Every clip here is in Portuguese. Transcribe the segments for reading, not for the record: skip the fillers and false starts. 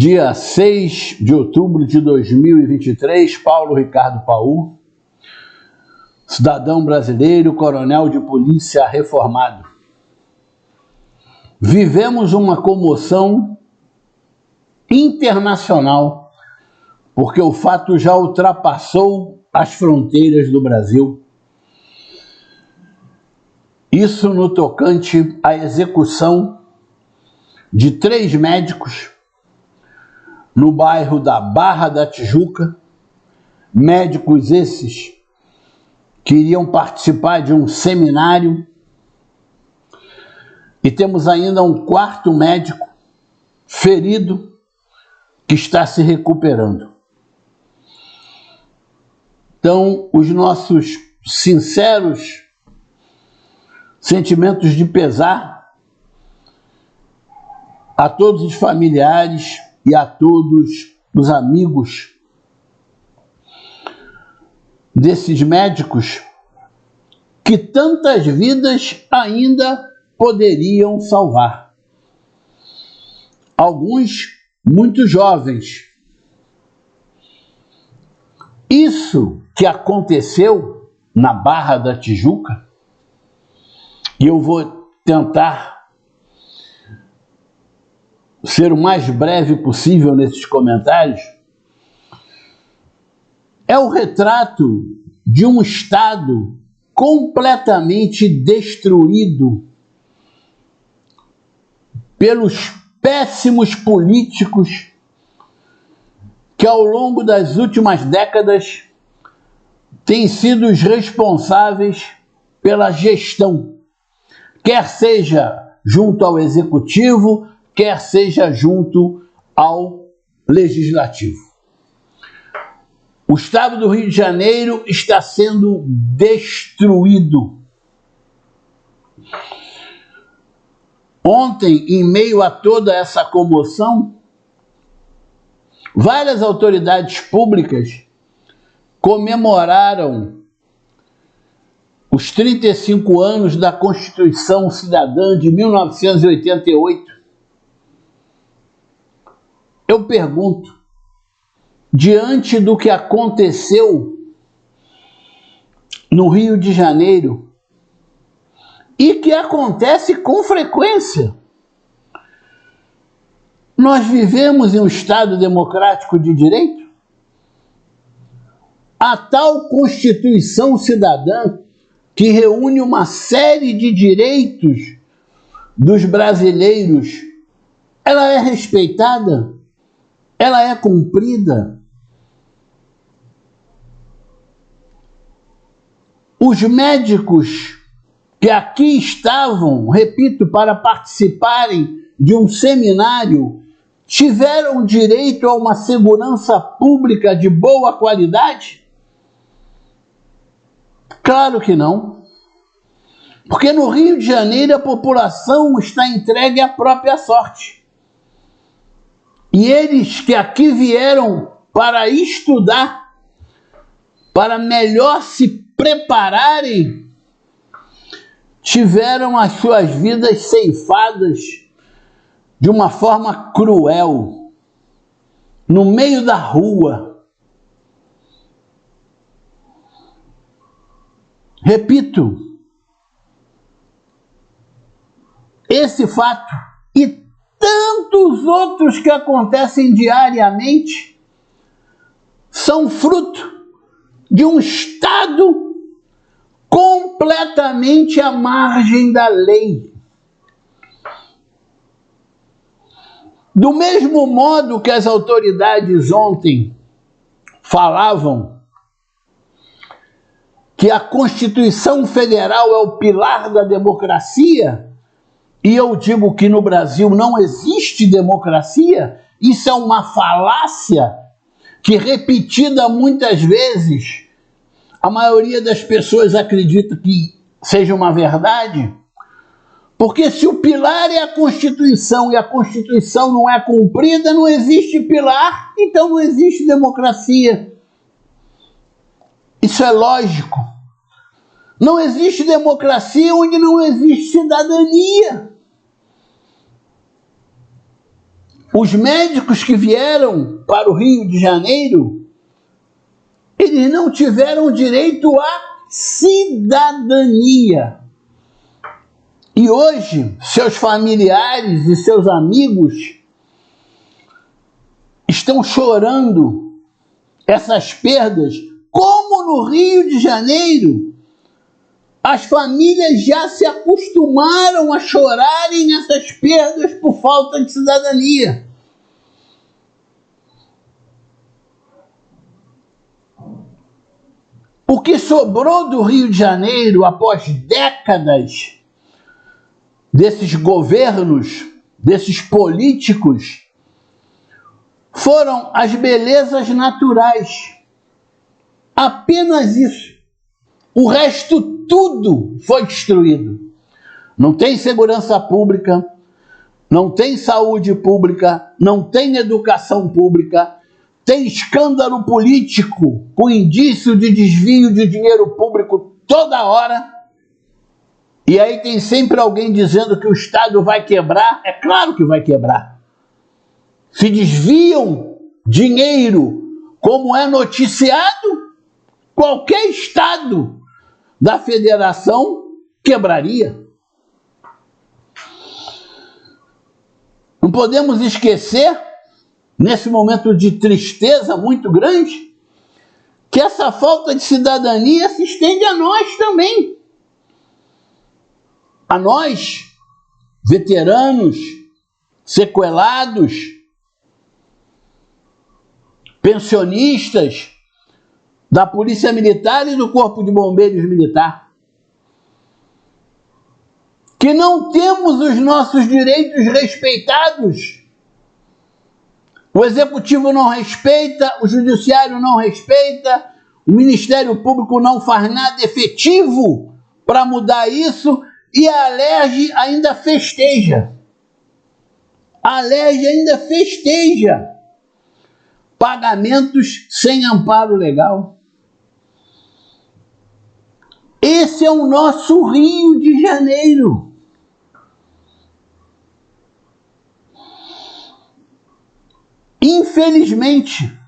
Dia 6 de outubro de 2023, Paulo Ricardo Paul, cidadão brasileiro, coronel de polícia reformado. Vivemos uma comoção internacional, porque o fato já ultrapassou as fronteiras do Brasil. Isso no tocante à execução de 3 médicos no bairro da Barra da Tijuca, médicos esses que iriam participar de um seminário, e temos ainda um 4º médico ferido que está se recuperando. Então, os nossos sinceros sentimentos de pesar a todos os familiares e a todos os amigos desses médicos que tantas vidas ainda poderiam salvar. Alguns muito jovens. Isso que aconteceu na Barra da Tijuca, e eu vou tentar ser o mais breve possível nesses comentários, é o retrato de um Estado completamente destruído pelos péssimos políticos que ao longo das últimas décadas têm sido os responsáveis pela gestão, quer seja junto ao Executivo, quer seja junto ao Legislativo. O Estado do Rio de Janeiro está sendo destruído. Ontem, em meio a toda essa comoção, várias autoridades públicas comemoraram os 35 anos da Constituição Cidadã de 1988. Eu pergunto, diante do que aconteceu no Rio de Janeiro, e que acontece com frequência, nós vivemos em um Estado democrático de direito? A tal Constituição Cidadã, que reúne uma série de direitos dos brasileiros, ela é respeitada? Ela é cumprida? Os médicos que aqui estavam, repito, para participarem de um seminário, tiveram direito a uma segurança pública de boa qualidade? Claro que não. Porque no Rio de Janeiro a população está entregue à própria sorte. E eles que aqui vieram para estudar, para melhor se prepararem, tiveram as suas vidas ceifadas de uma forma cruel, no meio da rua. Repito, esse fato e tantos outros que acontecem diariamente são fruto de um Estado completamente à margem da lei. Do mesmo modo que as autoridades ontem falavam que a Constituição Federal é o pilar da democracia, e eu digo que no Brasil não existe democracia, isso é uma falácia que, repetida muitas vezes, a maioria das pessoas acredita que seja uma verdade, porque se o pilar é a Constituição e a Constituição não é cumprida, não existe pilar, então não existe democracia. Isso é lógico. Não existe democracia onde não existe cidadania. Os médicos que vieram para o Rio de Janeiro, eles não tiveram direito à cidadania. E hoje, seus familiares e seus amigos estão chorando essas perdas, como no Rio de Janeiro as famílias já se acostumaram a chorarem essas perdas por falta de cidadania. O que sobrou do Rio de Janeiro após décadas desses governos, desses políticos, foram as belezas naturais. Apenas isso. O resto tudo foi destruído. Não tem segurança pública, não tem saúde pública, não tem educação pública, tem escândalo político com indício de desvio de dinheiro público toda hora. E aí tem sempre alguém dizendo que o Estado vai quebrar. É claro que vai quebrar. Se desviam dinheiro como é noticiado, qualquer Estado da federação quebraria. Não podemos esquecer, nesse momento de tristeza muito grande, que essa falta de cidadania se estende a nós também. A nós, veteranos, sequelados, pensionistas da Polícia Militar e do Corpo de Bombeiros Militar, que não temos os nossos direitos respeitados. O Executivo não respeita, o Judiciário não respeita, o Ministério Público não faz nada efetivo para mudar isso, e a Alerj ainda festeja. A Alerj ainda festeja pagamentos sem amparo legal. Esse é o nosso Rio de Janeiro. Infelizmente,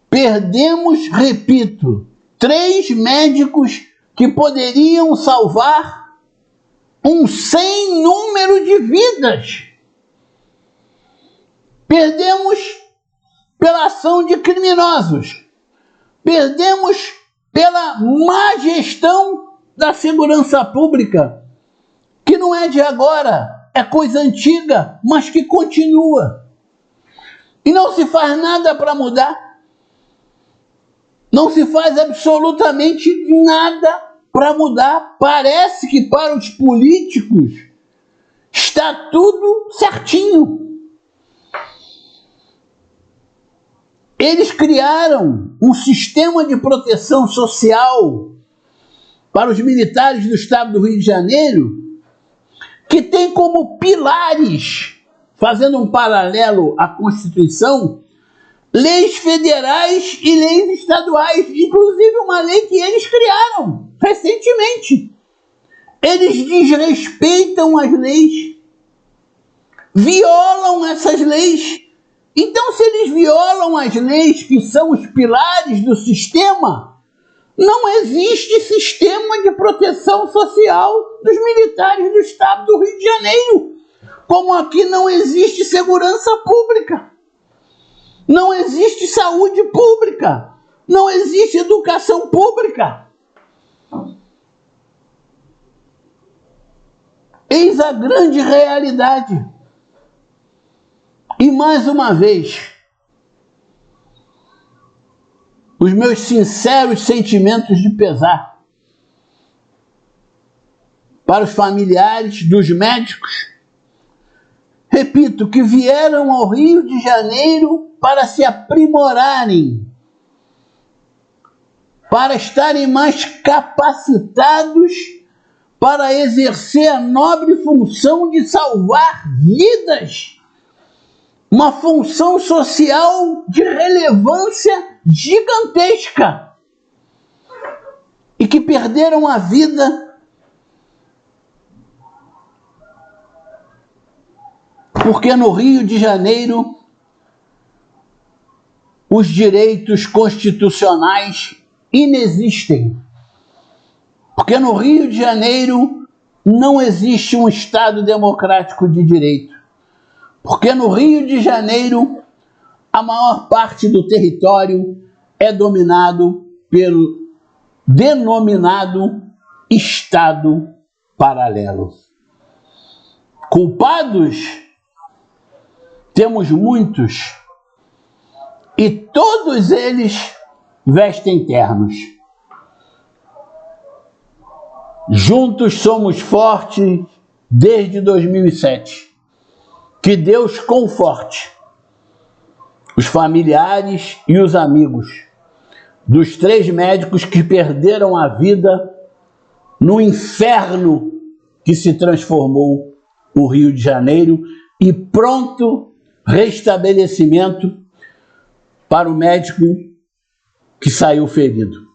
perdemos, repito, 3 médicos que poderiam salvar um sem número de vidas. Perdemos pela ação de criminosos. Perdemos pela má gestão da segurança pública, que não é de agora, é coisa antiga, mas que continua. E não se faz nada para mudar. Não se faz absolutamente nada para mudar. Parece que para os políticos está tudo certinho. Eles criaram um sistema de proteção social para os militares do Estado do Rio de Janeiro que tem como pilares, fazendo um paralelo à Constituição, leis federais e leis estaduais, inclusive uma lei que eles criaram recentemente. Eles desrespeitam as leis, violam essas leis. Então, se eles violam as leis que são os pilares do sistema, não existe sistema de proteção social dos militares do Estado do Rio de Janeiro. Como aqui não existe segurança pública, não existe saúde pública, não existe educação pública. Eis a grande realidade. E mais uma vez, os meus sinceros sentimentos de pesar para os familiares dos médicos, repito, que vieram ao Rio de Janeiro para se aprimorarem, para estarem mais capacitados para exercer a nobre função de salvar vidas. Uma função social de relevância gigantesca. E que perderam a vida Porque no Rio de Janeiro os direitos constitucionais inexistem. Porque no Rio de Janeiro não existe um Estado democrático de direito. Porque no Rio de Janeiro a maior parte do território é dominado pelo denominado Estado paralelo. Culpados? Temos muitos. E todos eles vestem ternos. Juntos somos fortes desde 2007. Que Deus conforte os familiares e os amigos dos 3 médicos que perderam a vida no inferno que se transformou o Rio de Janeiro, e pronto restabelecimento para o médico que saiu ferido.